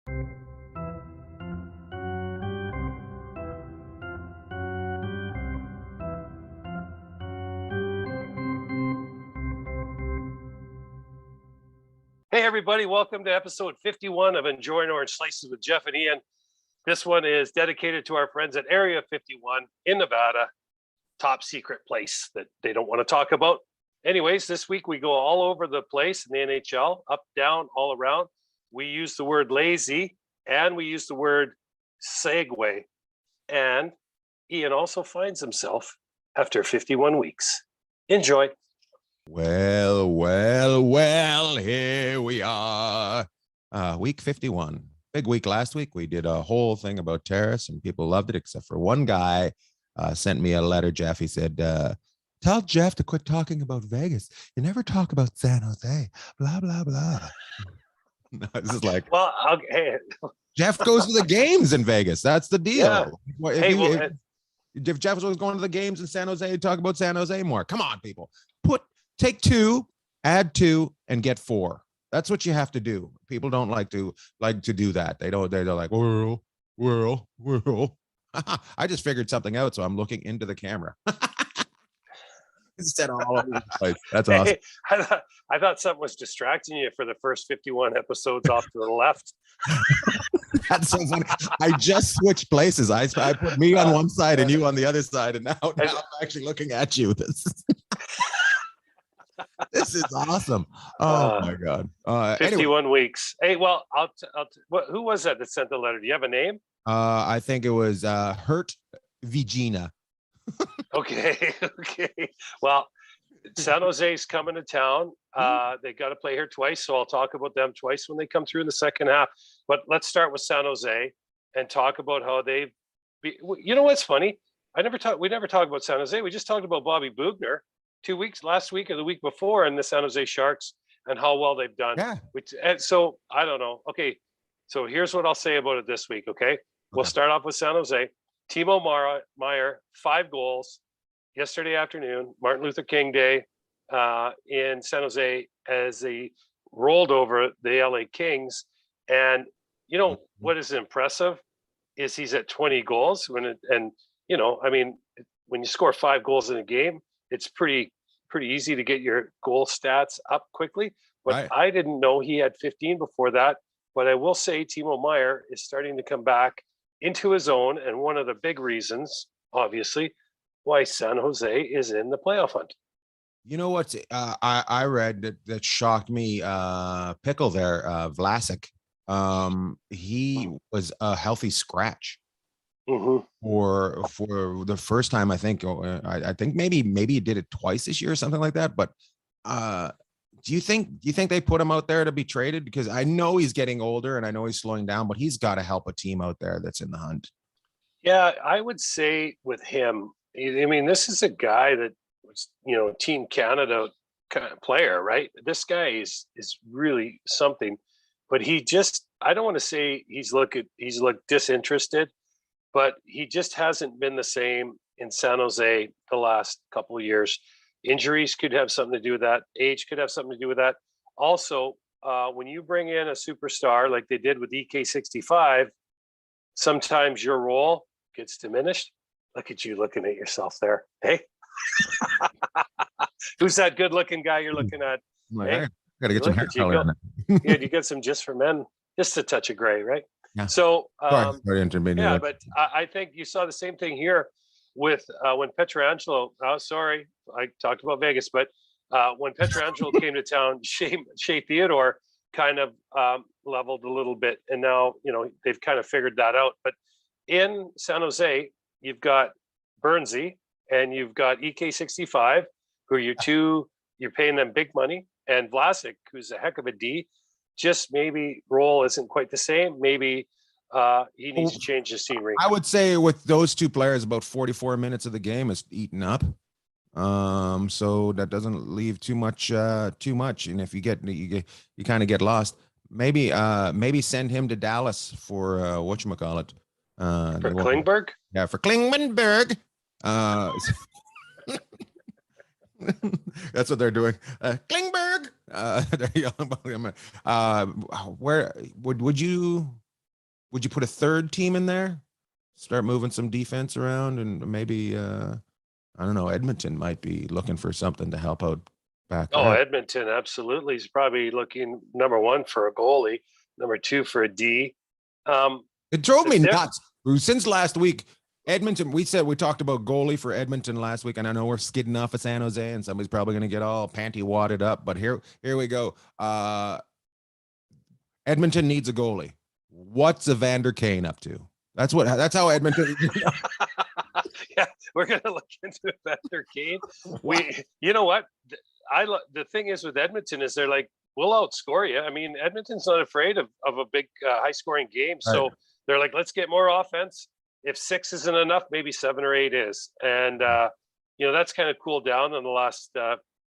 Hey, everybody, welcome to episode 51 of Enjoying Orange Slices with Jeff and Ian. This one is dedicated to our friends at Area 51 in Nevada, top secret place that they don't want to talk about. Anyways, this week we go all over the place in the NHL, up, down, all around. We use the word lazy and we use the word segue. And Ian also finds himself after 51 weeks. Enjoy. Well, here we are. Week 51. Big week last week. We did a whole thing about Terrace and people loved it, except for one guy sent me a letter, Jeff. He said, tell Jeff to quit talking about Vegas. You never talk about San Jose, blah, blah, blah. No, this is like, well, hey. Jeff goes to the games in Vegas. That's the deal. Yeah. If Jeff was going to the games in San Jose, talk about San Jose more. Come on, people. Take 2, add 2, and get 4. That's what you have to do. People don't like to do that. They're like, whirl. I just figured something out, so I'm looking into the camera. Instead of all over the place. That's awesome. I thought something was distracting you for the first 51 episodes off to the left. That sounds funny. I just switched places. I put me on one side and you on the other side, and now I'm actually looking at you. This is awesome. Oh my God. 51 weeks. Hey, well, who was that sent the letter? Do you have a name? I think it was Hurt Vigina. Okay. Well, San Jose's coming to town. They got to play here twice, so I'll talk about them twice when they come through in the second half. But let's start with San Jose and talk about how they've. You know what's funny? We never talked about San Jose. We just talked about Bobby Boughner. 2 weeks, last week or the week before, and the San Jose Sharks and how well they've done. Yeah. And so I don't know. Okay. So here's what I'll say about it this week. Okay. We'll start off with San Jose. Timo Meier, 5 goals yesterday afternoon, Martin Luther King Day in San Jose as they rolled over the LA Kings. And you know what is impressive is he's at 20 goals when you score 5 goals in a game, it's pretty easy to get your goal stats up quickly. But right. I didn't know he had 15 before that. But I will say Timo Meier is starting to come back into his own. And one of the big reasons, obviously, why San Jose is in the playoff hunt. You know what I read that shocked me? Pickle there, Vlasic. He was a healthy scratch. Mm-hmm. For the first time, I think maybe he did it twice this year or something like that. But do you think they put him out there to be traded? Because I know he's getting older and I know he's slowing down, but he's got to help a team out there that's in the hunt. Yeah, I would say with him, I mean, this is a guy that was, Team Canada kind of player, right? This guy is really something, but I don't want to say he's looked disinterested. But he just hasn't been the same in San Jose the last couple of years. Injuries could have something to do with that. Age could have something to do with that. Also, when you bring in a superstar like they did with EK65, sometimes your role gets diminished. Look at you looking at yourself there. Hey, who's that good-looking guy you're looking at? Hey, gotta get some hair color on it. Yeah, you get some just for men, just a touch of gray, right? Yeah. So, yeah, but I think you saw the same thing here with when Pietrangelo. Oh, sorry, I talked about Vegas, but when Pietrangelo came to town, Shea Theodore kind of leveled a little bit, and now they've kind of figured that out. But in San Jose, you've got Bernsey and you've got EK65, who you're paying them big money, and Vlasic, who's a heck of a D. Just maybe role isn't quite the same. Maybe he needs to change the scenery. I would say with those two players, about 44 minutes of the game is eaten up. So that doesn't leave too much. And if you kind of get lost, maybe send him to Dallas for whatchamacallit. For Klingberg? Yeah, for Klingberg. That's what they're doing. Klingberg. They're yelling about him. Where would you would you put a third team in there? Start moving some defense around, and maybe I don't know. Edmonton might be looking for something to help out back there. Oh, Edmonton, absolutely. He's probably looking number one for a goalie, number two for a D. It drove me nuts since last week. Edmonton, we talked about goalie for Edmonton last week, and I know we're skidding off of San Jose, and somebody's probably going to get all panty wadded up. But here we go. Edmonton needs a goalie. What's Evander Kane up to? That's how Edmonton. Yeah, we're gonna look into Evander Kane. You know what? The thing is with Edmonton is they're like, we'll outscore you. I mean, Edmonton's not afraid of a big high scoring game, so they're like, let's get more offense. If 6 isn't enough, maybe 7 or 8 is, and that's kind of cooled down in the last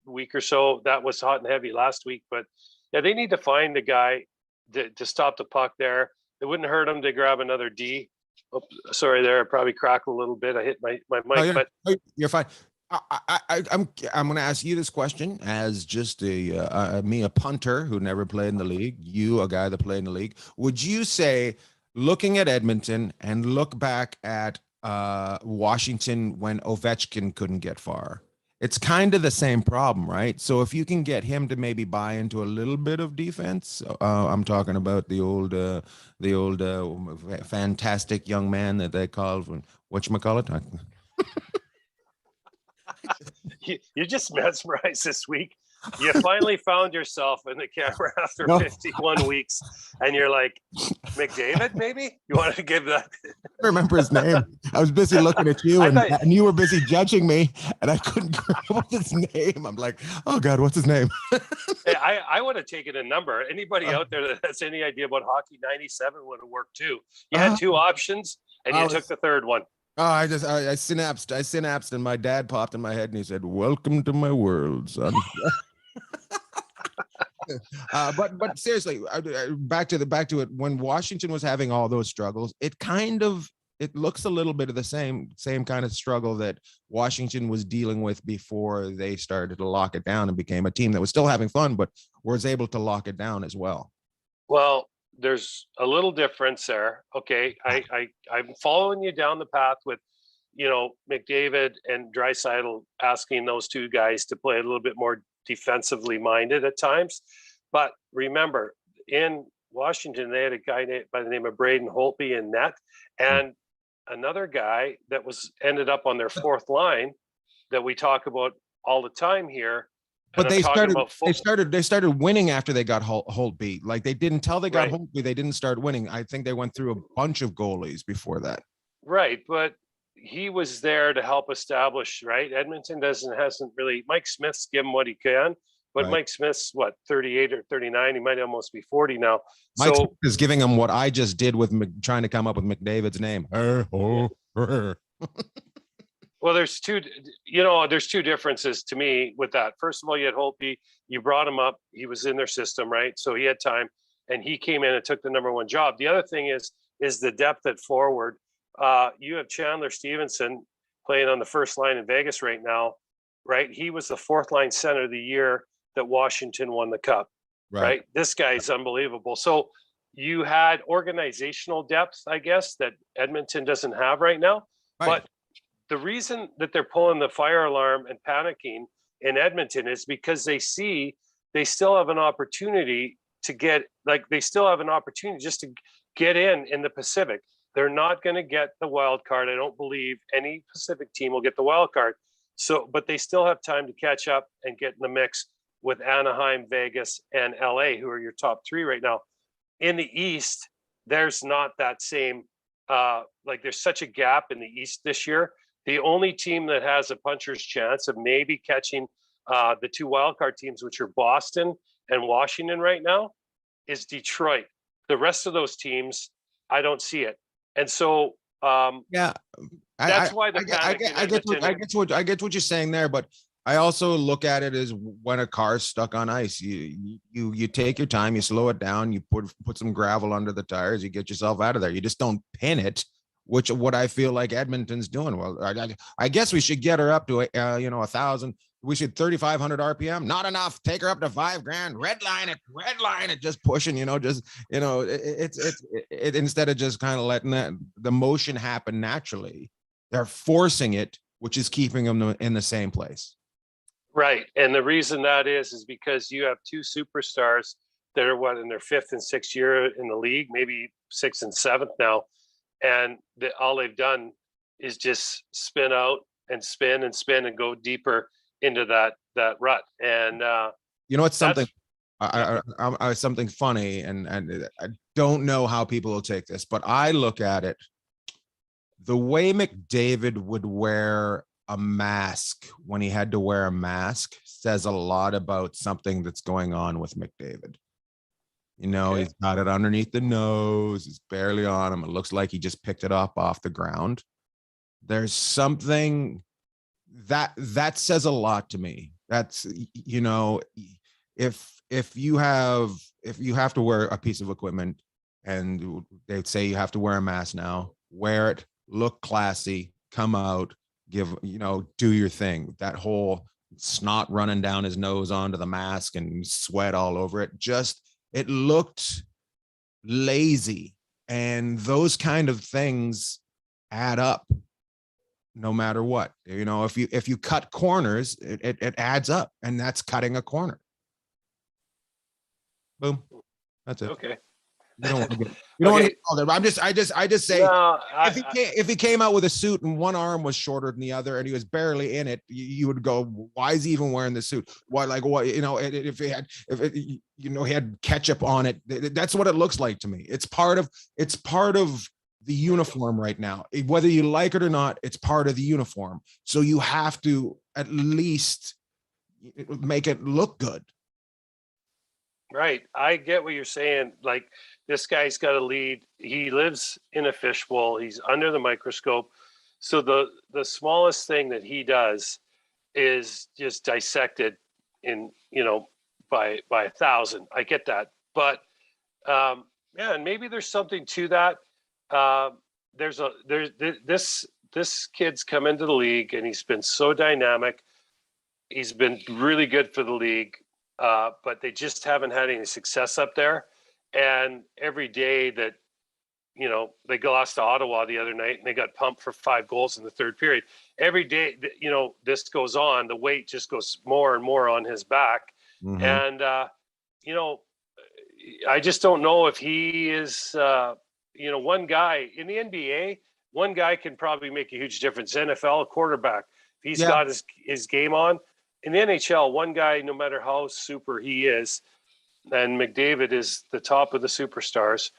week or so. That was hot and heavy last week, but yeah, they need to find a guy to stop the puck there. It wouldn't hurt them to grab another D. Oh, sorry, there I probably cracked a little bit. I hit my mic, but you're fine. I'm going to ask you this question as just a punter who never played in the league. You, a guy that played in the league. Would you say, looking at Edmonton and look back at Washington when Ovechkin couldn't get far, it's kind of the same problem, right? So if you can get him to maybe buy into a little bit of defense, I'm talking about the old fantastic young man that they called whatchamacallit. You just mesmerized this week. You finally found yourself in the camera after 51 weeks, and you're like, McDavid, maybe? You wanted to give that? I remember his name. I was busy looking at you, and you were busy judging me, and I couldn't grab his name. I'm like, oh, God, what's his name? Hey, I would have taken a number. Anybody out there that has any idea about hockey, 97 would have worked too. You had 2 options, and you took the third one. Oh, I synapsed, and my dad popped in my head, and he said, "Welcome to my world, son." But seriously, back to it. When Washington was having all those struggles, it looks a little bit of the same kind of struggle that Washington was dealing with before they started to lock it down and became a team that was still having fun, but was able to lock it down as well. Well, there's a little difference there. Okay, I'm following you down the path with, McDavid and Draisaitl, asking those 2 guys to play a little bit more defensively minded at times. But remember, in Washington, they had a guy by the name of Braden Holtby in net, and another guy that ended up on their 4th line that we talk about all the time here. But they started winning after they got Holtby. Like, they didn't tell they got Holtby, they didn't start winning. I think they went through a bunch of goalies before that. Right, but he was there to help establish, right? Edmonton hasn't really. Mike Smith's given what he can, but Mike Smith's 38 or 39. He might almost be 40 now. Mike Smith is giving him what I just did with trying to come up with McDavid's name. Well, there's two differences to me with that. First of all, you had Holtby, you brought him up. He was in their system, right? So he had time, and he came in and took the number 1 job. The other thing is the depth at forward. You have Chandler Stevenson playing on the first line in Vegas right now, right? He was the 4th line center of the year that Washington won the cup, right? This guy's unbelievable. So you had organizational depth, I guess, that Edmonton doesn't have right now. But the reason that they're pulling the fire alarm and panicking in Edmonton is because they see they still have an opportunity to just to get in the Pacific. They're not going to get the wild card. I don't believe any Pacific team will get the wild card. So, but they still have time to catch up and get in the mix with Anaheim, Vegas, and LA, who are your top 3 right now. In the East, there's not that same, there's such a gap in the East this year. The only team that has a puncher's chance of maybe catching the 2 wildcard teams, which are Boston and Washington right now, is Detroit. The rest of those teams, I don't see it. And so, that's why the I get what you're saying there, but I also look at it as when a car's stuck on ice, you take your time, you slow it down, you put some gravel under the tires, you get yourself out of there. You just don't pin it, what I feel like Edmonton's doing. Well, I guess we should get her up to 1,000. We should 3,500 RPM. Not enough. Take her up to $5,000. Redline it. Just pushing. It instead of just kind of letting the motion happen naturally, they're forcing it, which is keeping them in the same place. Right, and the reason that is because you have two superstars that are in their 5th and 6th year in the league, maybe 6th and 7th now, and all they've done is just spin out and spin and spin and go deeper into that rut. And it's something I something funny, and I don't know how people will take this, but I look at it the way McDavid would wear a mask when he had to wear a mask says a lot about something that's going on with McDavid. Okay. He's got it underneath the nose. It's barely on him. It looks like he just picked it up off the ground. There's something that says a lot to me. That's, if you have to wear a piece of equipment and they'd say you have to wear a mask now, wear it, look classy, come out, do your thing. That whole snot running down his nose onto the mask and sweat all over it, it looked lazy. And those kind of things add up no matter what. If you cut corners, it adds up, and that's cutting a corner. Boom. That's it. Okay. You don't want to get all that. I just say, if he came out with a suit and one arm was shorter than the other and he was barely in it, you would go, why is he even wearing the suit? Why, if he had ketchup on it, that's what it looks like to me. It's part of the uniform right now. Whether you like it or not, it's part of the uniform. So you have to at least make it look good. Right. I get what you're saying. Like, this guy's got a lead. He lives in a fishbowl. He's under the microscope. So the smallest thing that he does is just dissected in, by 1,000. I get that. But and maybe there's something to that. This kid's come into the league and he's been so dynamic. He's been really good for the league. But they just haven't had any success up there. And every day that, they lost to Ottawa the other night and they got pumped for 5 goals in the third period. Every day, this goes on, the weight just goes more and more on his back. Mm-hmm. And, I just don't know if he is, one guy in the NBA, one guy can probably make a huge difference. NFL, a quarterback, if he's got his game on. In the NHL, one guy, no matter how super he is, and McDavid is the top of the superstars,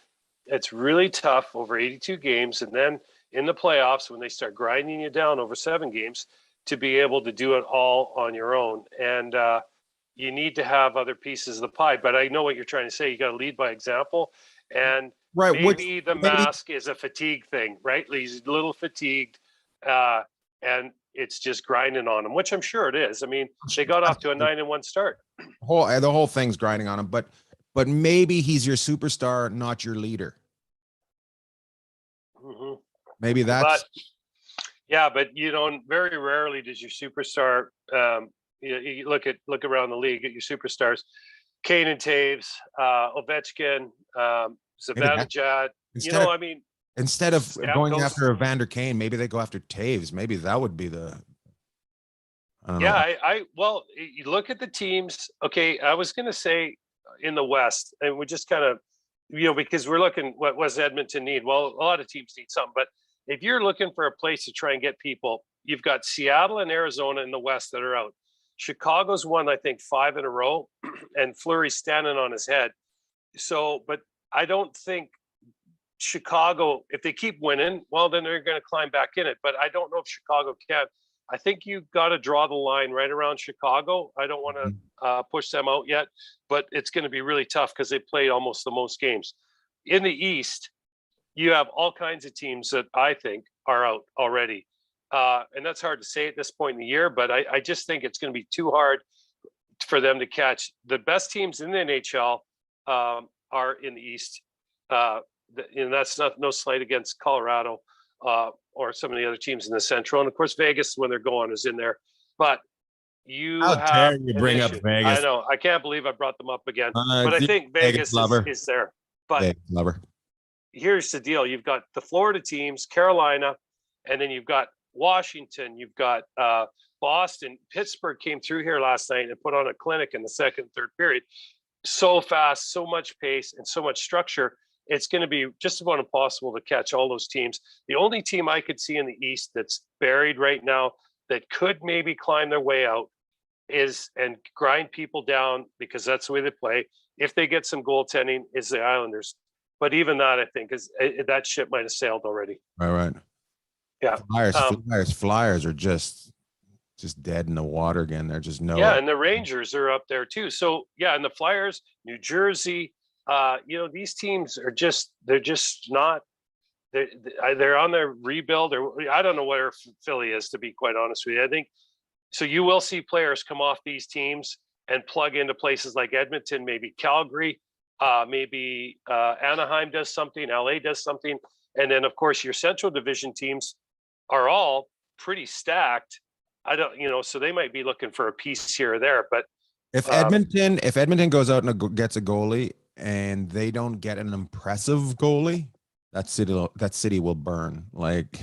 it's really tough over 82 games. And then in the playoffs, when they start grinding you down over 7 games, to be able to do it all on your own. And you need to have other pieces of the pie. But I know what you're trying to say. You got to lead by example. And maybe the mask is a fatigue thing, right? He's a little fatigued. And it's just grinding on him, which I'm sure it is. I mean, they got off to a 9-1 start. The whole thing's grinding on him, but maybe he's your superstar, not your leader. Mm-hmm. Maybe that's. But very rarely does your superstar. You look around the league at your superstars, Kane and Taves, Ovechkin, Zibanejad. Instead of going after Evander Kane, maybe they go after Taves. Maybe that would be the. I don't know. You look at the teams. Okay, I was going to say in the West, and we just kind of, because we're looking, what does Edmonton need? Well, a lot of teams need something, but if you're looking for a place to try and get people, you've got Seattle and Arizona in the West that are out. Chicago's won, I think, 5 in a row, and Fleury's standing on his head. So, but I don't think Chicago, if they keep winning, well, then they're going to climb back in it. But I don't know if Chicago can. I think you've got to draw the line right around Chicago. I don't want to push them out yet, but it's going to be really tough because they played almost the most games. In the East, you have all kinds of teams that I think are out already. And that's hard to say at this point in the year, but I just think it's going to be too hard for them to catch. The best teams in the NHL are in the East. And that's no slight against Colorado or some of the other teams in the Central. And of course, Vegas, when they're going, is in there. But you How have dare you bring up issue. Vegas? I know. I can't believe I brought them up again. But I think Vegas is there. But Vegas lover. Here's the deal. You've got the Florida teams, Carolina, and then you've got Washington. You've got Boston. Pittsburgh came through here last night and put on a clinic in the second, third period. So fast, so much pace, and so much structure. It's going to be just about impossible to catch all those teams. The only team I could see in the East that's buried right now that could maybe climb their way out is and grind people down, because that's the way they play, if they get some goaltending, is the Islanders. But even that, I think, is that ship might have sailed already. Right. Yeah. Flyers are just dead in the water again. They're just no. Yeah, and the Rangers are up there too. So yeah, and the Flyers, New Jersey, these teams are they're just not. They're on their rebuild, or I don't know where Philly is, to be quite honest with you. I think so. You will see players come off these teams and plug into places like Edmonton, maybe Calgary, maybe Anaheim does something, LA does something, and then of course your Central Division teams are all pretty stacked. I don't, so they might be looking for a piece here or there. But if Edmonton goes out and gets a goalie and they don't get an impressive goalie, that city will burn. Like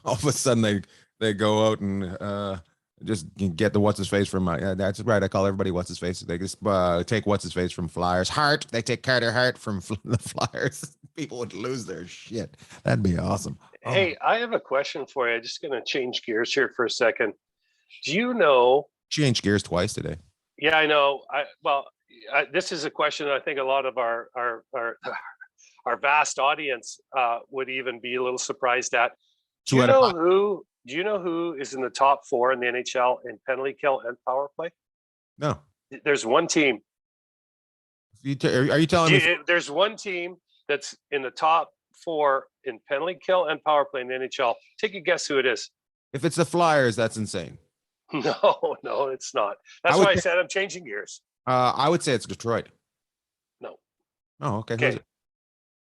all of a sudden they go out and just get the what's his face from that's right. I call everybody what's his face. They just take what's his face from Flyers. Hart. They take Carter Hart from the Flyers. People would lose their shit. That'd be awesome. Hey, I have a question for you. I'm just going to change gears here for a second. Do you know? Change gears twice today. Yeah, I know. This is a question that I think a lot of our vast audience would even be a little surprised at. Do you know who is in the top 4 in the NHL in penalty kill and power play? No. There's one team. Are you telling me? There's one team that's in the top 4 in penalty kill and power play in the NHL. Take a guess who it is. If it's the Flyers, that's insane. No, it's not. That's why I said I'm changing gears. I would say it's Detroit. No. Oh, okay. Who is it?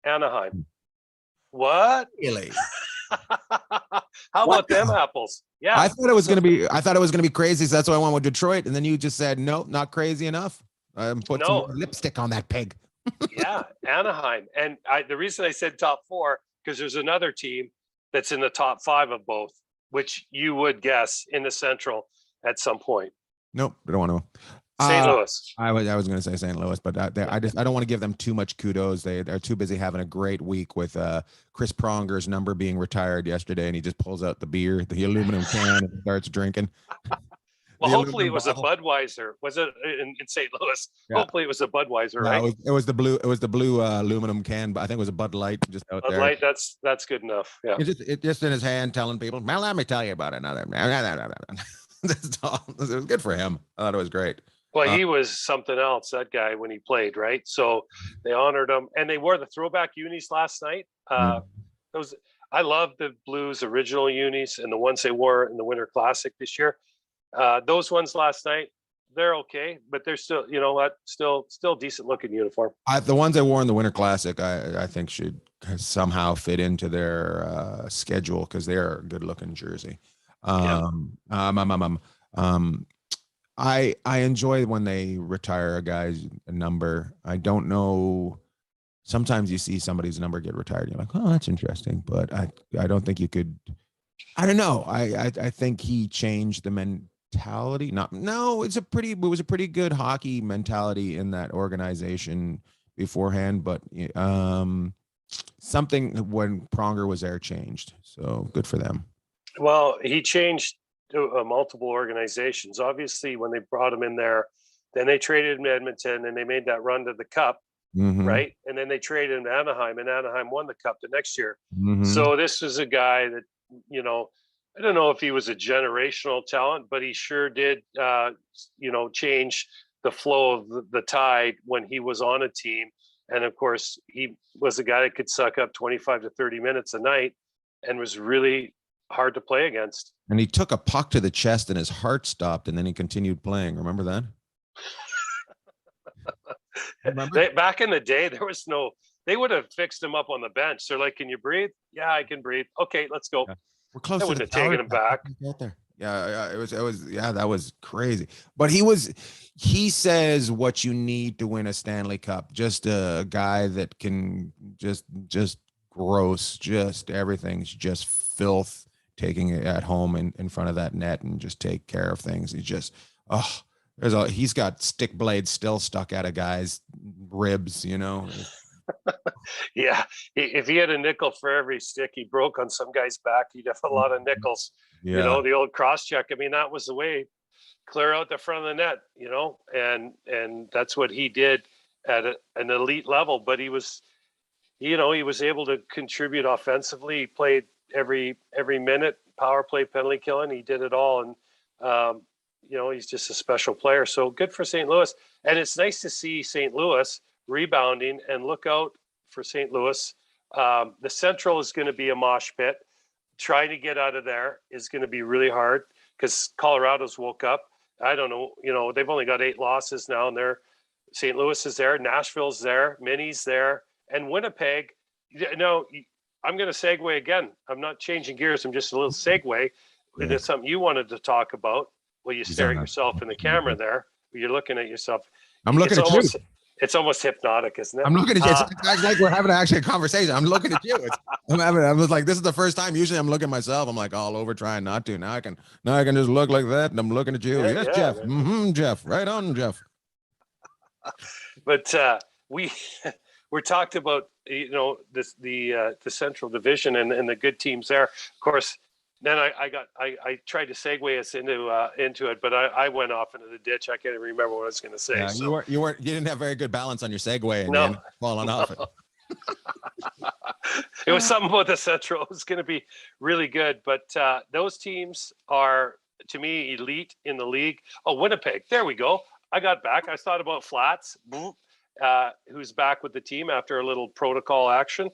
Anaheim. What? Really? How about them apples? Yeah. I thought it was gonna be crazy, so that's why I went with Detroit. And then you just said no, not crazy enough. Put some lipstick on that pig. Yeah, Anaheim. And the reason I said top 4, because there's another team that's in the top 5 of both, which you would guess in the Central at some point. Nope, I don't want to. St. Louis. I was going to say St. Louis, but I don't want to give them too much kudos. They're too busy having a great week with Chris Pronger's number being retired yesterday, and he just pulls out the aluminum can, and starts drinking. Well, hopefully it was a Budweiser. Was it in St. Louis? Yeah. Hopefully it was a Budweiser, right? It was the blue aluminum can, but I think it was a Bud Light just out there. Bud Light, that's good enough. Yeah. It just in his hand, telling people, "Well, let me tell you about another." It was good for him. I thought it was great. Well, he was something else, that guy, when he played, right? So they honored him, and they wore the throwback unis last night. I love the Blues original unis and the ones they wore in the Winter Classic this year. Those ones last night, they're okay, but they're still, still decent looking uniform. The ones I wore in the Winter Classic, I think should somehow fit into their schedule, because they are a good looking jersey. I enjoy when they retire a guy's number. I don't know. Sometimes you see somebody's number get retired, and you're like, oh, that's interesting. But I don't think you could. I don't know. I think he changed the mentality. It was a pretty good hockey mentality in that organization beforehand. But something when Pronger was there changed. So good for them. Well, he changed multiple organizations. Obviously, when they brought him in there, then they traded him to Edmonton, and they made that run to the Cup, right? And then they traded him to Anaheim, and Anaheim won the Cup the next year. So this was a guy that, I don't know if he was a generational talent, but he sure did, change the flow of the tide when he was on a team. And of course, he was a guy that could suck up 25 to 30 minutes a night and was really hard to play against. And he took a puck to the chest and his heart stopped, and then he continued playing. Remember that? Back in the day, they would have fixed him up on the bench. They're like, can you breathe? Yeah, I can breathe. Okay, let's go. Yeah. We're close to the taking him back. Yeah, that was crazy. But he says what you need to win a Stanley Cup. Just a guy that can just gross, just everything's just filth, taking it at home in front of that net and just take care of things. He's just, he's got stick blades still stuck out of guys' ribs, Yeah, if he had a nickel for every stick he broke on some guy's back, he'd have a lot of nickels. Yeah. The old cross check. I mean, that was the way, clear out the front of the net. And that's what he did at an elite level. But he was able to contribute offensively. He played every minute, power play, penalty killing. He did it all, and he's just a special player. So good for St. Louis, and it's nice to see St. Louis rebounding. And look out for St. Louis. The Central is going to be a mosh pit. Trying to get out of there is going to be really hard because Colorado's woke up. I don't know. They've only got 8 losses now, and St. Louis is there, Nashville's there, Minnie's there, and Winnipeg. I'm going to segue again. I'm not changing gears. I'm just a little segue into something you wanted to talk about. Well, you stare at yourself in the camera there. You're looking at yourself. I'm looking at you. It's almost hypnotic, isn't it? I'm looking at you. It's like we're having a conversation. I'm looking at you. I was like, this is the first time. Usually I'm looking at myself. I'm like all over trying not to. Now I can just look like that. And I'm looking at you. Yes, Jeff. Jeff. Right on, Jeff. But we're talked about, the Central Division and the good teams there. Of course, then I tried to segue us into it, but I went off into the ditch. I can't even remember what I was going to say. Yeah, so. You didn't have very good balance on your segue, and no. you ended up falling off it. It was something about the Central. It was going to be really good, but those teams are, to me, elite in the league. Oh, Winnipeg. There we go. I got back. I thought about Flats, who's back with the team after a little protocol action.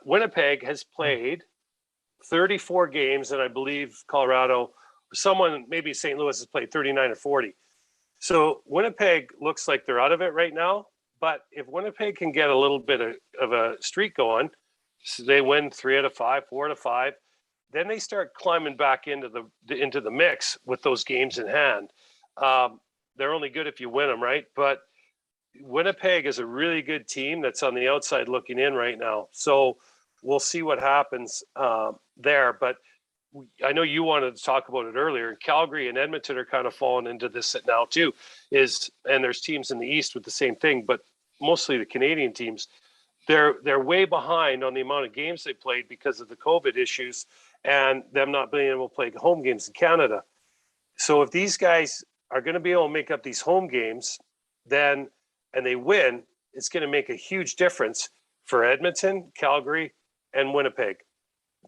Winnipeg has played 34 games, and I believe Colorado, maybe St. Louis has played 39 or 40. So Winnipeg looks like they're out of it right now. But if Winnipeg can get a little bit of a streak going, so they win 3 out of 5, 4 out of 5, then they start climbing back into the mix with those games in hand. They're only good if you win them, right? But Winnipeg is a really good team that's on the outside looking in right now. So we'll see what happens there. But I know you wanted to talk about it earlier. Calgary and Edmonton are kind of falling into this now too. And there's teams in the East with the same thing, but mostly the Canadian teams. They're way behind on the amount of games they played because of the COVID issues and them not being able to play home games in Canada. So if these guys are going to be able to make up these home games, and they win, it's going to make a huge difference for Edmonton, Calgary, and Winnipeg.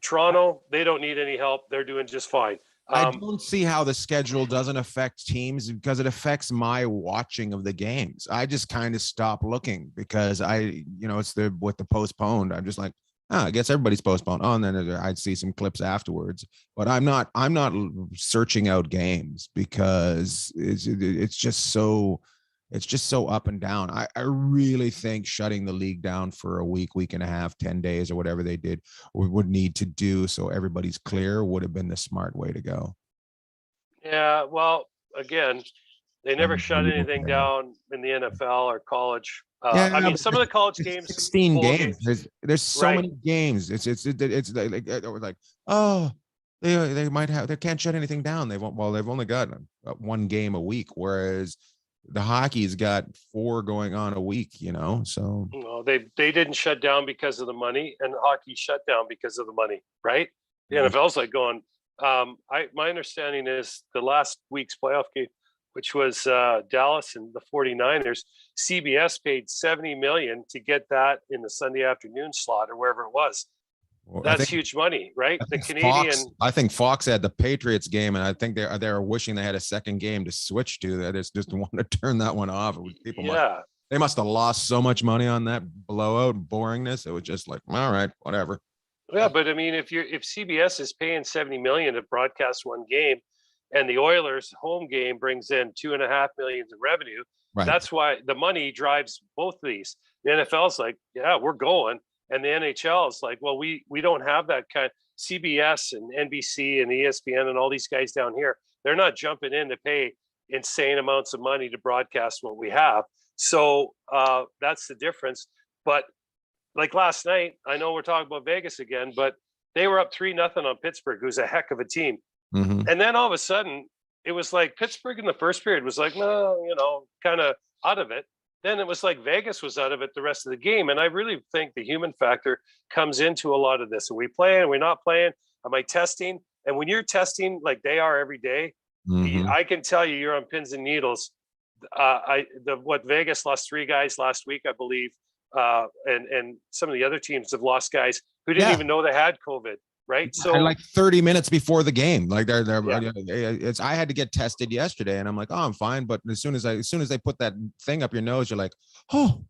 Toronto, they don't need any help. They're doing just fine. I don't see how the schedule doesn't affect teams because it affects my watching of the games. I just kind of stop looking because it's with the postponed. I'm just like, I guess everybody's postponed. Oh, and then I'd see some clips afterwards, but I'm not searching out games because it's just so up and down. I really think shutting the league down for a week and a half, 10 days or whatever they did would need to do so everybody's clear would have been the smart way to go. Yeah, well, again, they never shut anything down in the NFL or college. I mean, some of the college games, 16 games. There's so many games. It's like, oh, they can't shut anything down. They've only got one game a week, whereas the hockey's got 4 going on a week, so. No, they didn't shut down because of the money, and hockey shut down because of the money, right? The NFL's like going, my understanding is the last week's playoff game, which was Dallas and the 49ers, CBS paid $70 million to get that in the Sunday afternoon slot or wherever it was. Well, that's huge money, right? The Canadian. I think Fox had the Patriots game, and I think they're wishing they had a second game to switch to. They just want to turn that one off. They must have lost so much money on that blowout boringness. It was just like, all right, whatever. Yeah, but I mean, if CBS is paying $70 million to broadcast one game, and the Oilers' home game brings in $2.5 million in revenue, right. That's why the money drives both of these. The NFL's like, yeah, we're going. And the NHL is like, well, we don't have that kind. CBS and NBC and ESPN and all these guys down here, they're not jumping in to pay insane amounts of money to broadcast what we have. So that's the difference. But like last night, I know we're talking about Vegas again, but they were up 3-0 on Pittsburgh, who's a heck of a team. Mm-hmm. And then all of a sudden, it was like Pittsburgh in the first period was like, no, kind of out of it. Then it was like Vegas was out of it the rest of the game. And I really think the human factor comes into a lot of this. Are we playing? Are we not playing? Am I testing? And when you're testing like they are every day, Mm-hmm. I can tell you, you're on pins and needles. Vegas lost 3 guys last week, I believe, and some of the other teams have lost guys who didn't even know they had COVID. Right. So like 30 minutes before the game, like it's, I had to get tested yesterday and I'm like, oh, I'm fine. But as soon as they put that thing up your nose, you're like, oh,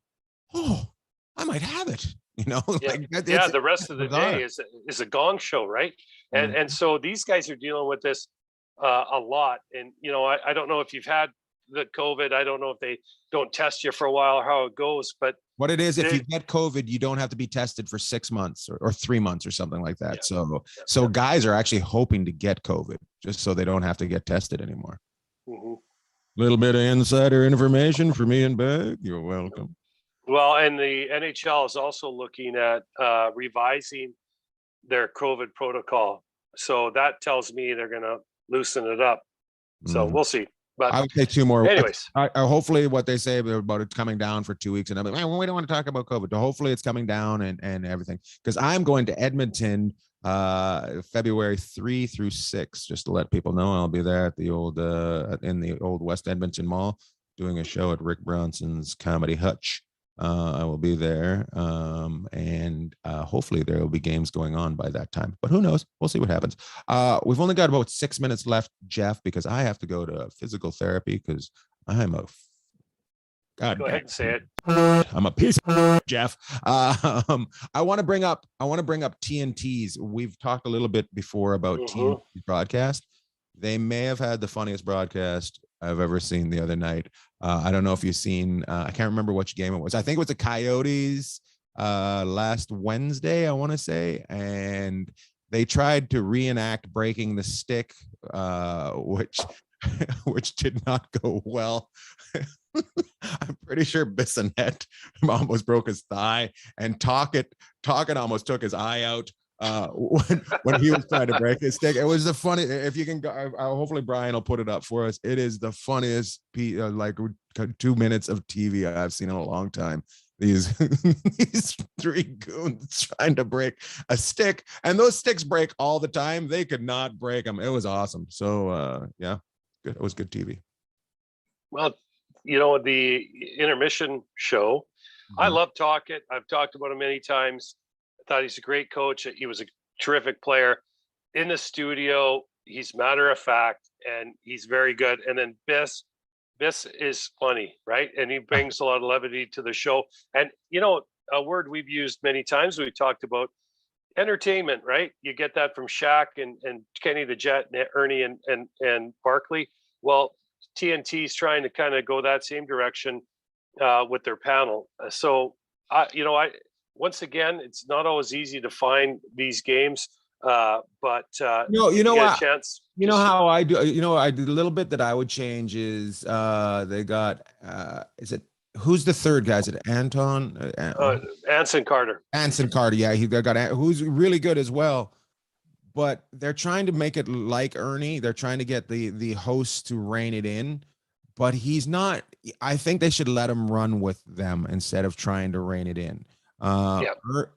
I might have it, Yeah. Like the rest of the day is a gong show. Right. And so these guys are dealing with this a lot. And, I don't know if you've had the COVID. I don't know if they don't test you for a while or how it goes, but what it is, if you get COVID, you don't have to be tested for 6 months or 3 months or something like that. So guys are actually hoping to get COVID just so they don't have to get tested anymore. Mm-hmm. Little bit of insider information for me and Beg. You're welcome. Well, and the NHL is also looking at revising their COVID protocol. So that tells me they're going to loosen it up. So we'll see. But I would say 2 more. Anyways, hopefully what they say about it coming down for 2 weeks, and I'm like, man, we don't want to talk about COVID. So hopefully it's coming down and everything, because I'm going to Edmonton February 3 through 6, just to let people know. I'll be there at the old in the old West Edmonton Mall doing a show at Rick Bronson's Comedy Hutch. I will be there, and hopefully there will be games going on by that time, but who knows? We'll see what happens. We've only got about 6 minutes left, Jeff, because I have to go to physical therapy because I'm a God. Go ahead and say it. I'm a piece of Jeff. I want to bring up TNTs. We've talked a little bit before about TNT broadcast. They may have had the funniest broadcast I've ever seen the other night. I don't know if you've seen, I can't remember which game it was. I think it was the Coyotes last Wednesday, I want to say. And they tried to reenact breaking the stick, which did not go well. I'm pretty sure Bissonnette almost broke his thigh, and Tocchet almost took his eye out when he was trying to break his stick. It was the funny. If you can go, hopefully Brian will put it up for us. It is the funniest 2 minutes of TV I've seen in a long time. These 3 goons trying to break a stick, and those sticks break all the time. They could not break them. It was awesome. So yeah, good. It was good TV. Well, the intermission show, I love Tocchet. I've talked about him many times. I thought he's a great coach. He was a terrific player. In the studio, he's matter of fact, and he's very good. And then Biss is funny, right? And he brings a lot of levity to the show. And, a word we've used many times, we've talked about entertainment, right? You get that from Shaq and Kenny the Jet and Ernie and Barkley. Well, TNT's trying to kind of go that same direction with their panel. So, once again, it's not always easy to find these games, but what? Chance. How I do. I did a little bit that I would change is they got is it who's the third guy? Is it Anton? Anson Carter. Anson Carter, yeah, he got who's really good as well. But they're trying to make it like Ernie. They're trying to get the host to rein it in, but he's not. I think they should let him run with them instead of trying to rein it in.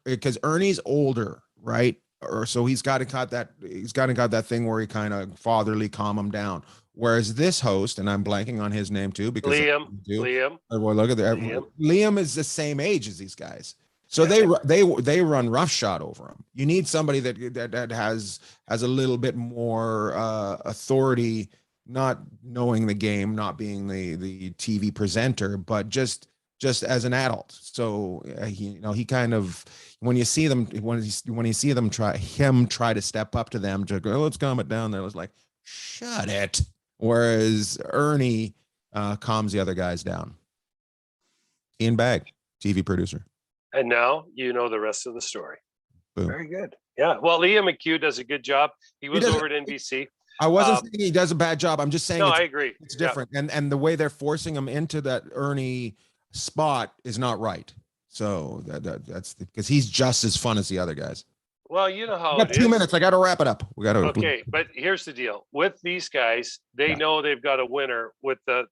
Because Ernie's older, right? Or so he's got to got that thing where he kind of fatherly calm him down. Whereas this host, and I'm blanking on his name too, because Liam. Well, look at that. Liam is the same age as these guys. So they run roughshod over him. You need somebody that has a little bit more authority, not knowing the game, not being the TV presenter, but just as an adult. So he kind of, when you see them try to step up to them to go, let's calm it down. There was like, shut it. Whereas Ernie calms the other guys down. Ian Bagg, TV producer. And now you know the rest of the story. Boom. Very good. Yeah. Well, Liam McHugh does a good job. He was over at NBC. I wasn't saying he does a bad job. I'm just saying I agree. It's different. Yeah. And the way they're forcing him into that Ernie spot is not right. So that's because he's just as fun as the other guys. Well, you know how we got 2 minutes. I got to wrap it up. We got to. Okay, but here's the deal with these guys. They know they've got a winner with the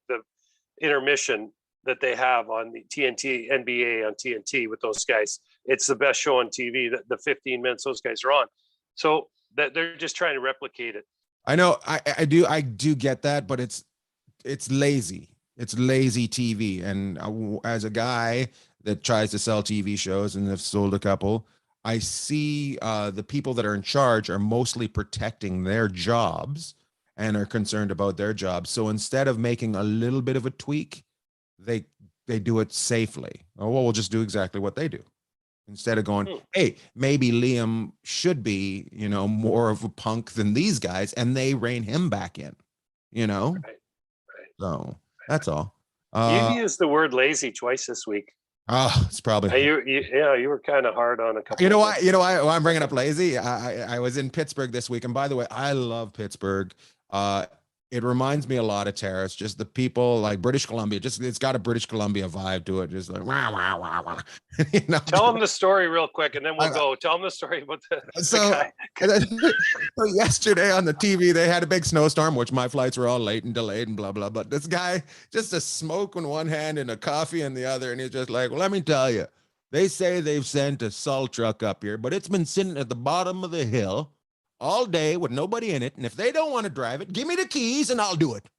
intermission that they have on the TNT NBA on TNT with those guys. It's the best show on TV. The 15 minutes those guys are on, so that they're just trying to replicate it. I know. I do get that, but it's lazy. It's lazy TV. And as a guy that tries to sell TV shows and have sold a couple, I see the people that are in charge are mostly protecting their jobs and are concerned about their jobs. So instead of making a little bit of a tweak, they do it safely. Oh, well, we'll just do exactly what they do. Instead of going, hey, maybe Liam should be, more of a punk than these guys, and they rein him back in, Right. So that's all. You used the word lazy twice this week. Oh, it's probably you were kind of hard on a couple. You know why? I'm bringing up lazy. I was in Pittsburgh this week, and by the way, I love Pittsburgh. It reminds me a lot of Terrace. Just the people, like British Columbia. It's got a British Columbia vibe to it. Just like wow, wow, wow, wow. Tell them the story real quick, and then we'll go. Tell them the story about the guy. So yesterday on the TV, they had a big snowstorm, which my flights were all late and delayed and blah blah. But this guy, just a smoke in one hand and a coffee in the other, and he's just like, "Well, let me tell you, they say they've sent a salt truck up here, but it's been sitting at the bottom of the hill all day with nobody in it. And if they don't want to drive it, give me the keys and I'll do it."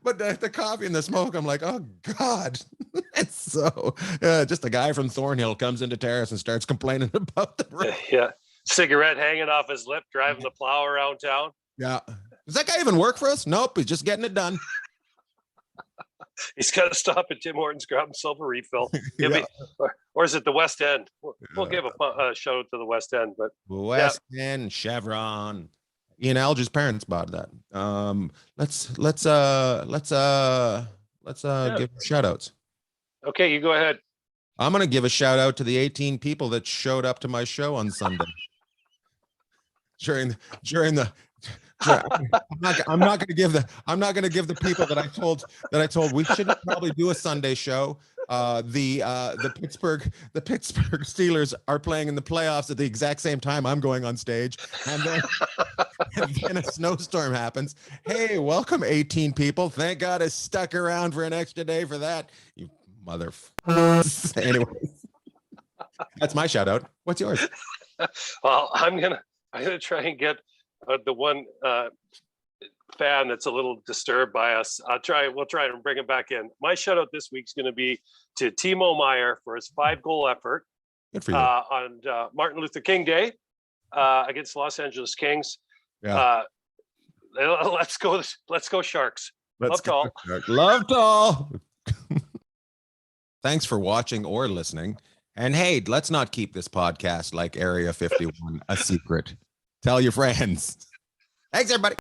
But the coffee and the smoke, I'm like, oh God. And so just a guy from Thornhill comes into Terrace and starts complaining about the road. Yeah. Cigarette hanging off his lip, driving the plow around town. Yeah. Does that guy even work for us? Nope. He's just getting it done. He's got to stop at Tim Hortons, grab himself a refill. Or is it the West End? We'll give a shout out to the West End, but West End, Chevron. Ian Alge's parents bought that. Let's give shout outs. Okay, you go ahead. I'm gonna give a shout out to the 18 people that showed up to my show on Sunday. during the I'm not going to give the people that I told we shouldn't probably do a Sunday show. The Pittsburgh Steelers are playing in the playoffs at the exact same time I'm going on stage, and then a snowstorm happens. Hey, welcome 18 people. Thank God I stuck around for an extra day for that. You mother. Anyway, that's my shout out. What's yours? Well, I'm gonna try and get the one fan that's a little disturbed by us. We'll try and bring him back in. My shout out this week is going to be to Timo Meier for his 5-goal effort on Martin Luther King Day against the Los Angeles Kings. Yeah. Let's go Sharks. Love tall. Love tall. Thanks for watching or listening. And hey, let's not keep this podcast like Area 51 a secret. Tell your friends. Thanks, everybody.